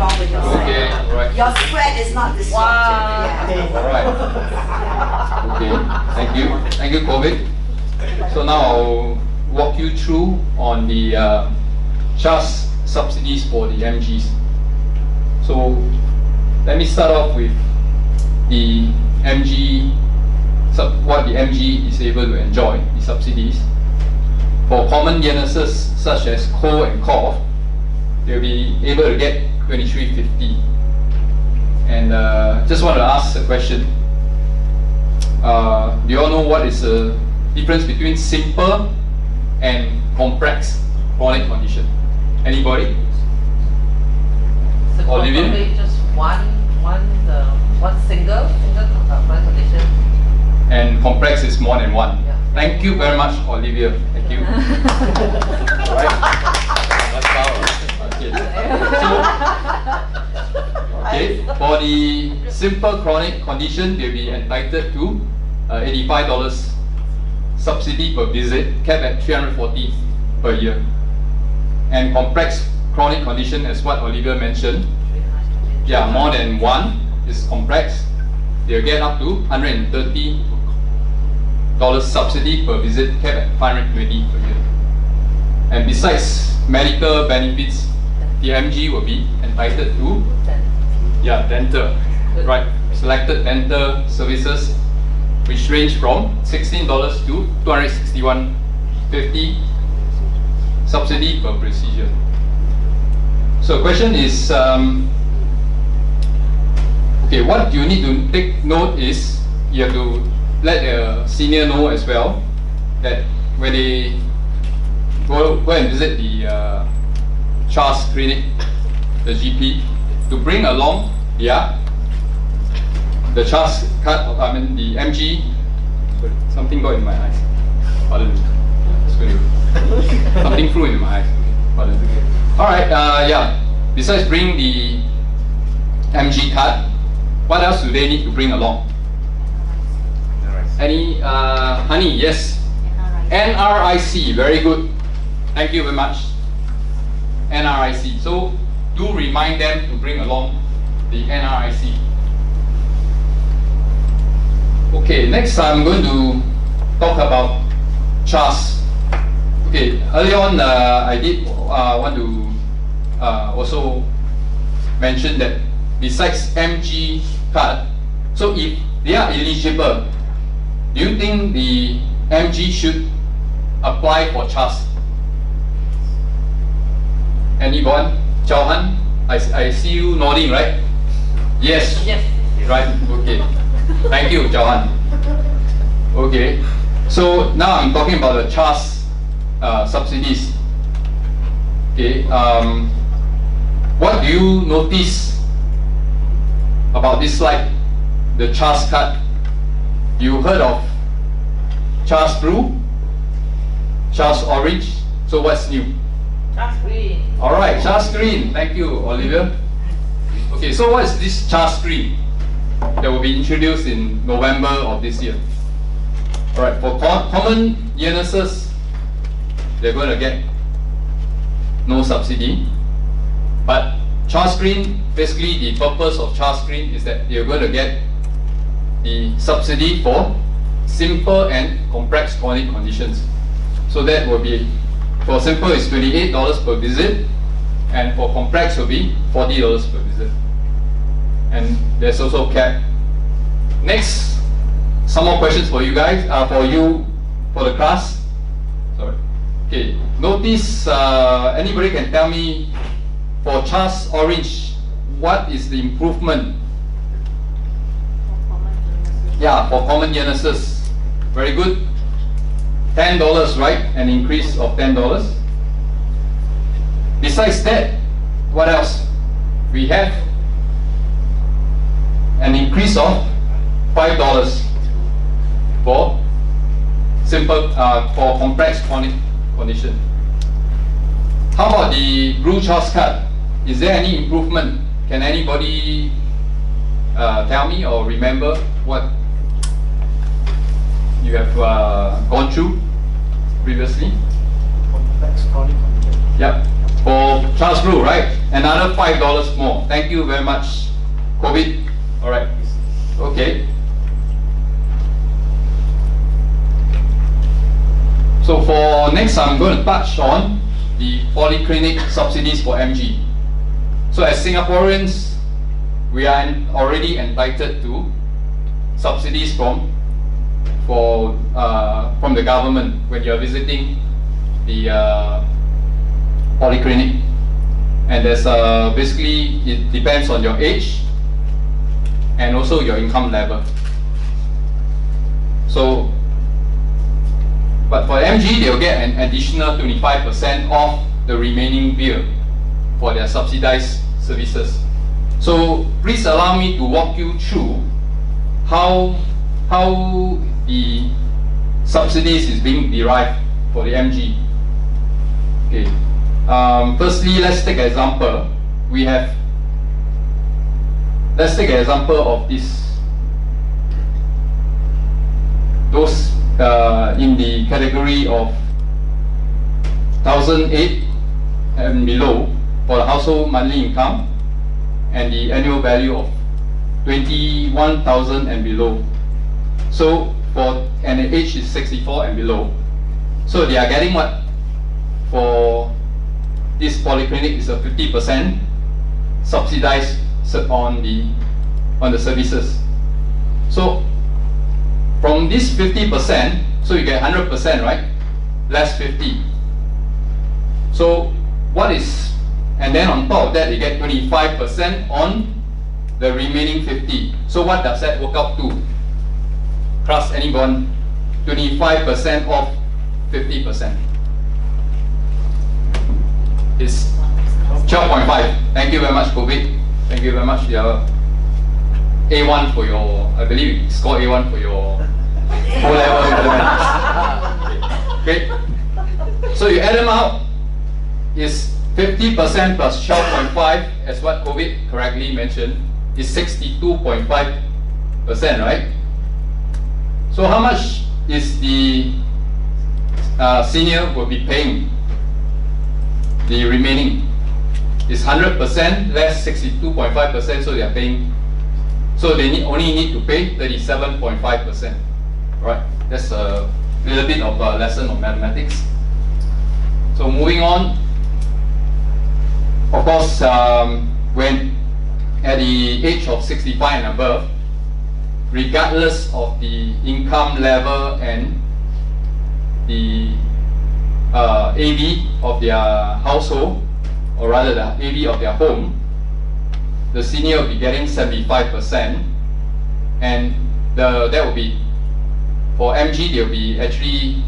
wrong with your sweat. Okay, alright. Your sweat is not disruptive. Yeah. Alright. Okay, thank you, COVID. So now I'll walk you through on the CHAS subsidies for the MGs. So let me start off with the MG, what the MG is able to enjoy, the subsidies. For common illnesses such as cold and cough, they'll be able to get 2350. And just want to ask a question. Do you all know what is the difference between simple and complex chronic condition? Anybody? So Olivia? probably just one single chronic condition. And complex is more than one. Yeah. Thank you very much, Olivia. Thank you. Alright. Okay. Okay. For the simple chronic condition, they'll be entitled to $85 subsidy per visit, capped at 340 per year. And complex chronic condition, as what Olivia mentioned, yeah, more than one is complex. They'll get up to $130 subsidy per visit, capped at 520 per year. And besides medical benefits, the MG will be entitled to dental, right? Selected dental services, which range from $16 to $261.50 subsidy per procedure. So the question is, okay, what you need to take note is you have to let the senior know as well that when they go and visit the CHAS clinic, the GP, to bring along the CHAS card, the MG. Sorry, something got in my eyes. Pardon me. Something flew into my eyes. Pardon. Alright, besides bring the MG card, what else do they need to bring along? Any, honey, yes. NRIC, very good. Thank you very much. NRIC. So do remind them to bring along the NRIC. Okay, next I'm going to talk about CHAS. Okay, early on I did want to also mention that besides MG card, so if they are eligible, do you think the MG should apply for CHAS? Anyone? Chauhan? I see you nodding, right? Yes. Yes. Right, okay. Thank you, Chauhan. Okay. So now I'm talking about the CHAS subsidies. Okay. What do you notice about this slide? The CHAS card. You heard of CHAS Blue, CHAS Orange. So what's new? CHAS Green. All right, CHAS Green. Thank you, Olivia. Okay, so what is this CHAS Green that will be introduced in November of this year? All right, for common illnesses, they're going to get no subsidy. But CHAS Green, basically the purpose of CHAS Green is that you're going to get the subsidy for simple and complex chronic conditions. So that will be, for simple is $28 per visit, and for complex will be $40 per visit. And there's also cap. Next, some more questions for you guys, for the class. Sorry. Okay, notice, anybody can tell me, for CHAS Orange, what is the improvement? Yeah, for common illnesses. Very good. $10, right? An increase of $10. Besides that, what else? We have an increase of $5 for simple, for complex chronic condition. How about the Blue CHAS card? Is there any improvement? Can anybody tell me or remember what you have gone through previously? Complex chronic condition. Yep. For Charles Blue, right? Another $5 more. Thank you very much, COVID. All right. Okay. So for next, I'm going to touch on the polyclinic subsidies for MG. So as Singaporeans, we are already entitled to subsidies from the government when you're visiting the polyclinic. And there's basically, it depends on your age and also your income level. So, but for MG, they'll get an additional 25% off the remaining bill for their subsidized services. So please allow me to walk you through how the subsidies is being derived for the MG. Okay. Firstly, let's take an example. Let's take an example of those in the category of 1,008 and below for the household monthly income and the annual value of 21,000 and below. So and the age is 64 and below. So they are getting what? For this polyclinic is a 50% subsidized on the services. So from this 50%, so you get 100%, right? Less 50. So and then on top of that, you get 25% on the remaining 50. So what does that work out to? Class, anyone? 25% of 50% is 12.5. Thank you very much, COVID. Thank you very much. A1 for your, I believe you scored A1 for your O-level implement. Okay. So you add them out, is 50% plus 12.5, as what COVID correctly mentioned, is 62.5%, right? So how much is the senior will be paying? The remaining is 100% less 62.5%, so they are paying. So they only need to pay 37.5%. Right? That's a little bit of a lesson of mathematics. So moving on. Of course, when at the age of 65 and above, regardless of the income level and the AV of their household, or rather the AV of their home, the senior will be getting 75%, and that will be, for MG, they'll be actually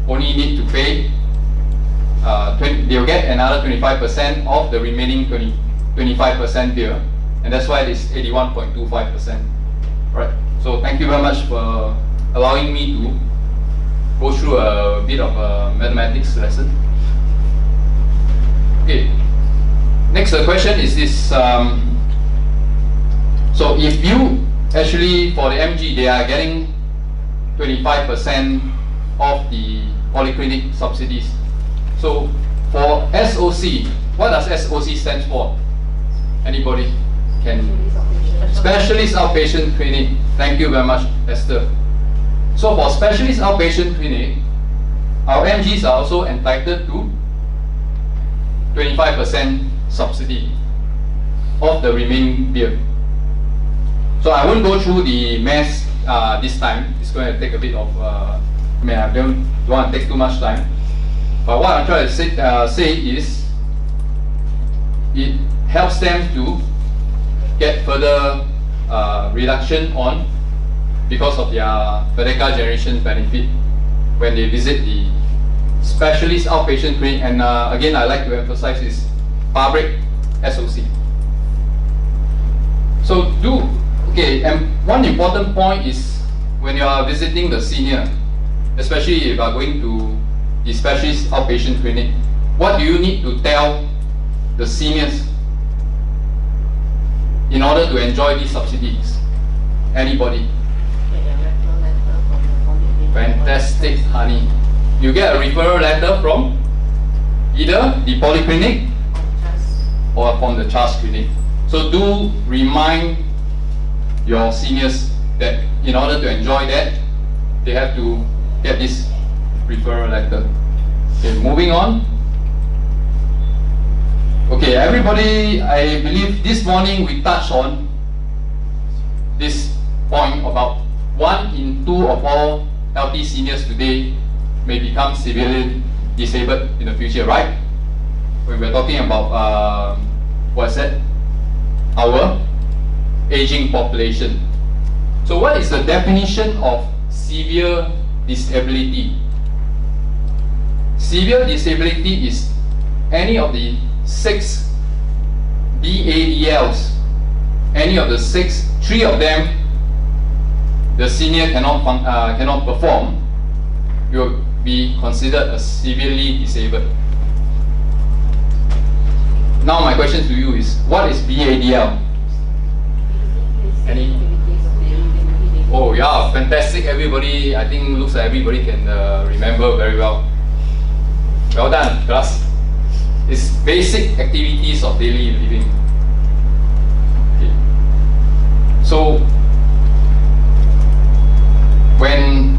only need to pay, they'll get another 25% of the remaining 25% bill, and that's why it's 81.25%. Right. So thank you very much for allowing me to go through a bit of a mathematics lesson. Okay. Next question is this. So if you actually, for the MG, they are getting 25% of the polyclinic subsidies. So for SOC, what does SOC stand for? Anybody can? Specialist Outpatient Clinic. Thank you very much, Esther. So for Specialist Outpatient Clinic, our MGs are also entitled to 25% subsidy of the remaining bill. So I won't go through the maths this time. It's going to take a bit of, I don't want to take too much time. But what I'm trying to say is, it helps them to get further reduction on because of their Merdeka Generation benefit when they visit the Specialist Outpatient Clinic. And again, I like to emphasize is public SOC. So and one important point is when you are visiting the senior, especially if you are going to the Specialist Outpatient Clinic, what do you need to tell the seniors in order to enjoy these subsidies? Anybody? Fantastic, honey. You get a referral letter from either the polyclinic or from the CHAS clinic. So do remind your seniors that in order to enjoy that, they have to get this referral letter. Okay, moving on. Okay, everybody, I believe this morning we touched on this point about 1 in 2 of all healthy seniors today may become severely disabled in the future, right? When we're talking about what's that? Our aging population. So what is the definition of severe disability? Severe disability is any of the 6 BADLs, any of the 6, 3 of them the senior cannot perform, you will be considered as severely disabled. Now my question to you is, what is BADL? Any? Oh yeah, fantastic everybody. I think looks like everybody can remember very well. Well done, class. It's basic activities of daily living. Okay. So when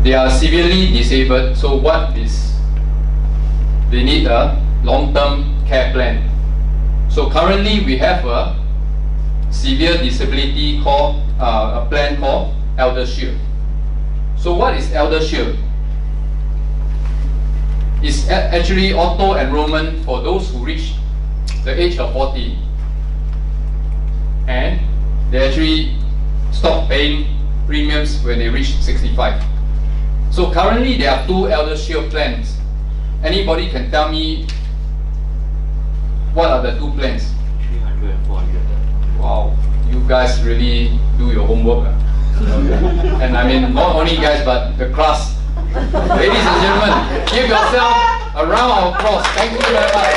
they are severely disabled, so what is, they need a long-term care plan. So currently we have a severe disability called a plan called ElderShield. So what is ElderShield? It's actually auto enrollment for those who reach the age of 40 and they actually stop paying premiums when they reach 65. So currently there are 2 ElderShield plans. Anybody can tell me what are the 2 plans? 300 and 400. Wow, you guys really do your homework. And I mean, not only guys, but the class. Ladies and gentlemen, give yourself a round of applause. Thank you very much.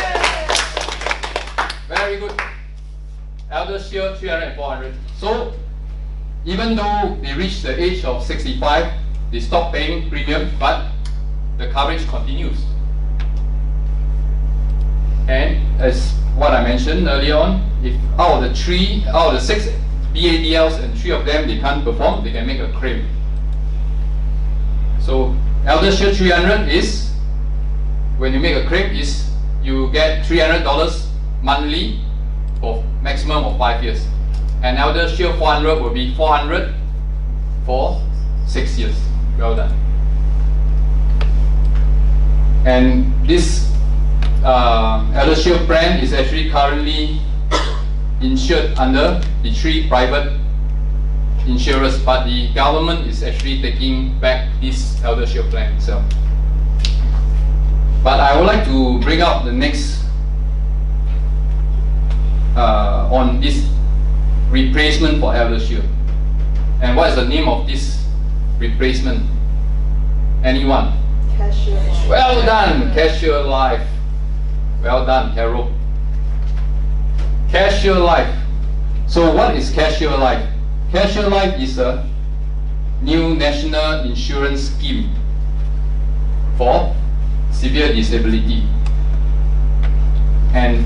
Very good. ElderShield 300 and 400. So, even though they reach the age of 65, they stop paying premium, but the coverage continues. And as what I mentioned earlier on, if out of the 6 BADLs and 3 of them they can't perform, they can make a claim. So ElderShield 300 is, when you make a claim, is you get $300 monthly for maximum of 5 years. And ElderShield 400 will be 400 for 6 years. Well done. And this ElderShield plan is actually currently insured under the 3 private insurers, but the government is actually taking back this ElderShield plan itself. But I would like to bring up the next on this replacement for ElderShield. And what is the name of this replacement? Anyone? Cashier. Well done, Cashier Life. Well done, Carol. Cashier Life. So what is Cashier Life? Cashier Life is a new national insurance scheme for severe disability. And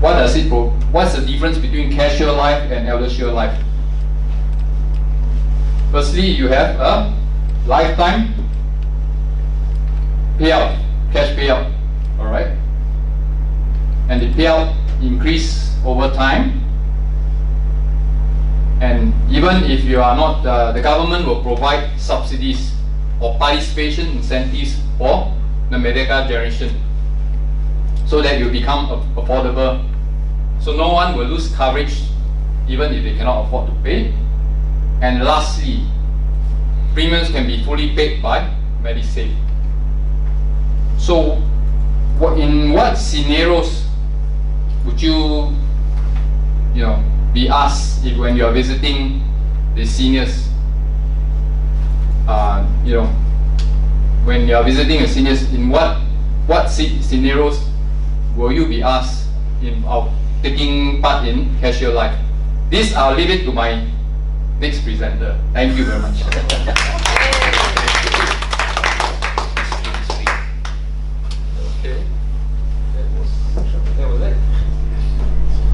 what does it what's the difference between Cashier Life and ElderShield Life? Firstly, you have a lifetime payout, cash payout, alright? And the payout increase over time. And even if you are not, the government will provide subsidies or participation incentives for the medical generation so that you become affordable. So no one will lose coverage even if they cannot afford to pay. And lastly, premiums can be fully paid by MediSave. So in what scenarios would you be asked if when you are visiting the seniors, when you are visiting a seniors, in what scenarios will you be asked of taking part in Cashier Life? This I'll leave it to my next presenter. Thank you very much.